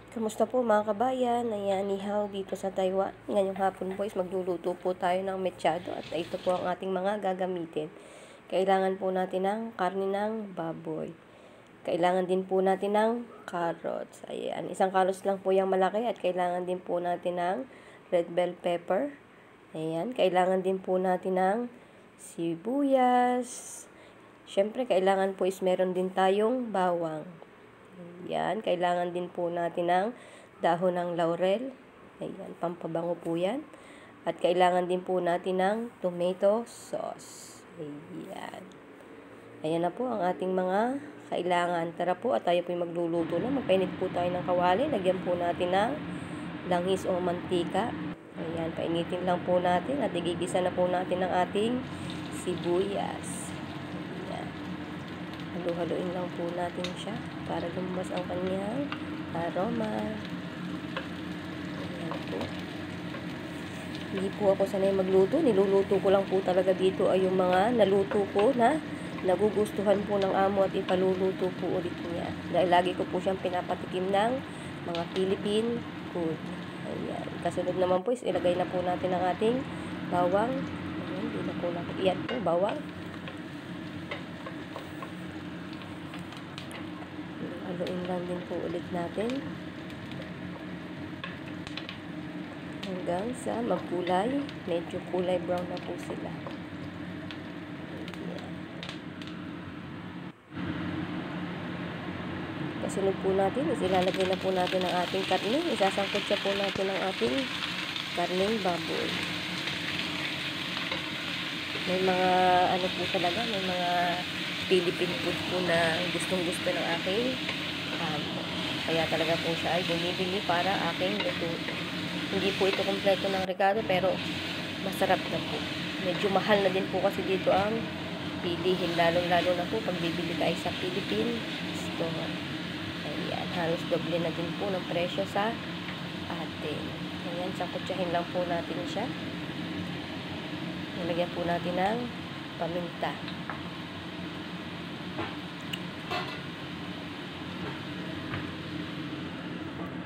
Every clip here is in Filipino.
Kamusta po mga kabayan? Ayan, ni Hao dito sa Taiwan. Ngayong hapon po is magluluto po tayo ng mechado at ito po ang ating mga gagamitin. Kailangan po natin ng karne ng baboy. Kailangan din po natin ng carrots. Ayan, isang carrots lang po yung malaki at kailangan din po natin ng red bell pepper. Ayan, kailangan din po natin ng sibuyas. Siyempre, kailangan po is meron din tayong bawang. Yan, kailangan din po natin ng dahon ng laurel. Ayan, pampabango po yan. At kailangan din po natin ng tomato sauce. Ayan. Ayan na po ang ating mga kailangan. Tara po at tayo po magluluto na. Magpainit po tayo ng kawali. Lagyan po natin ng langis o mantika. Ayan, painitin lang po natin at igigisa na po natin ng ating sibuyas. Halo-haloin lang po natin siya para lumabas ang kanyang aroma. Ayan po. Hindi po ako sanay magluto. Niluluto ko lang po talaga dito ay yung mga naluto ko na nagugustuhan po ng amo at ipaluluto po ulit niya. Dahil lagi ko po siyang pinapatikim ng mga Philippine food. Ayan. Kasunod naman po is ilagay na po natin ang ating bawang. Ayan, hindi na po natin. Iyan po, bawang. Haluin lang din po ulit natin hanggang sa magkulay, medyo kulay brown na po sila. Ayan. Kasunod po natin, ilalagay na po natin ang ating karne. Isasangkot siya po natin ang ating karneng baboy. May mga ano po talaga, may mga Philippine food po na gustong-gusto ng aking kaya talaga po siya ay bumibili para aking lutuin. Hindi po ito kompleto ng rekado pero masarap na po. Medyo mahal na din po kasi dito ang bilihin, lalo-lalo na po pag bibili kayo sa Philippine store. Ayan, halos doble na din po ng presyo sa atin. Ayan, sangkutsahin lang po natin siya. Nilagyan po natin ng paminta.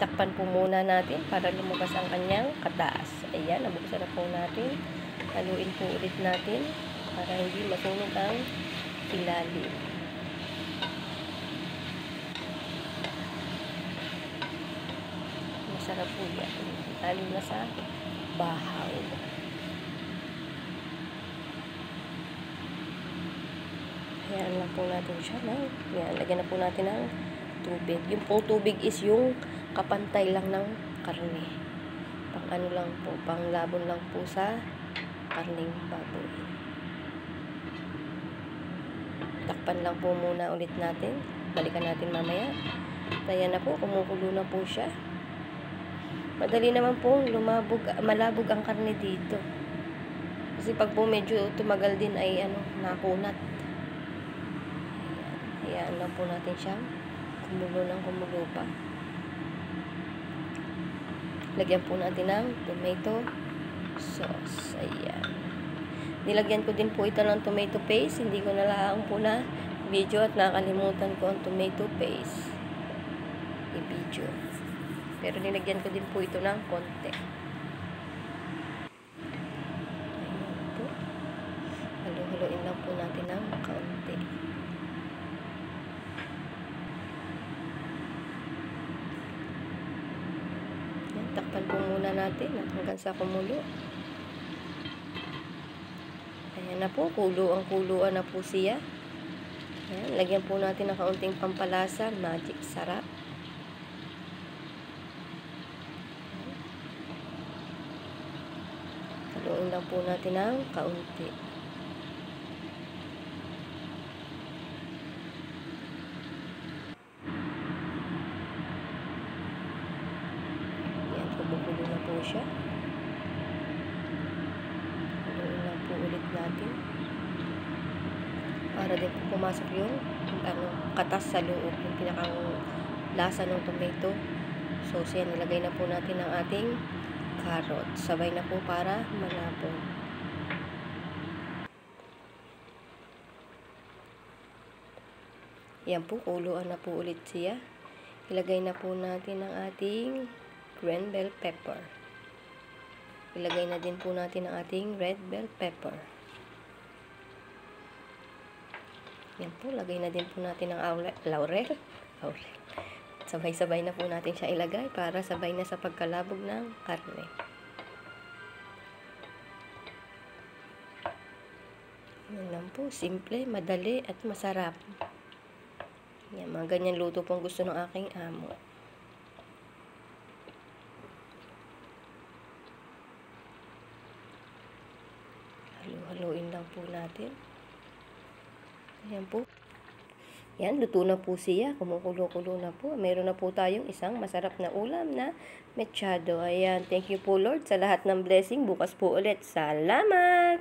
Takpan po muna natin para lumabas ang kanyang kataas. Ayan, nabuksan na po natin. Haluin po ulit natin para hindi masunog ang ilalim. Masarap po yan. Lalo na sa bahaw. Ayan lang po natin siya. Ayan, lagyan na po natin ng tubig. Yung pong tubig is yung kapantay lang ng karne. Pang ano lang po, pang labon lang po sa karneng baboy. Takpan lang po muna ulit natin. Balikan natin mamaya. Ayan na po, kumukulo na po siya. Madali naman po malabog ang karne dito. Kasi pag po medyo tumagal din ay nakunat. Ayan lang po natin siya. Kumulo ng kumulo pa. Lagyan po natin ng tomato sauce. Ayan. Nilagyan ko din po ito ng tomato paste. Hindi ko nalaang po na video at nakalimutan ko ang tomato paste i-video. Pero nilagyan ko din po ito ng konti. Ayan po. Halo-haloin lang po natin ng kaunti. Takpan po muna natin hanggang sa kumulo. Ayan na po, kuluan na po siya. Ayan, lagyan po natin ng kaunting pampalasa, magic sarap. Haluin lang po natin ng kaunti. Kumukulo na po siya. Haluin lang po ulit natin. Para din po pumasok yung katas sa loob, yung pinakang lasa ng tomato. So, yan, nilagay na po natin ang ating carrot. Sabay na po para malabog. Yan po, kuluan na po ulit siya. Ilagay na po natin ang ating green bell pepper. Ilagay na din po natin ang ating red bell pepper. Yan po, lagay na din po natin ang laurel. Sabay-sabay na po natin siya ilagay para sabay na sa pagkalabog ng karne. Yan lang po, simple, madali at masarap. Yan, mga ganyan luto pong gusto ng aking amo. Halu-haluin lang po natin. Ayan po. Yan, luto na po siya. Kumukulo-kulo na po. Meron na po tayong isang masarap na ulam na mechado. Ayan, thank you po Lord sa lahat ng blessing. Bukas po ulit. Salamat!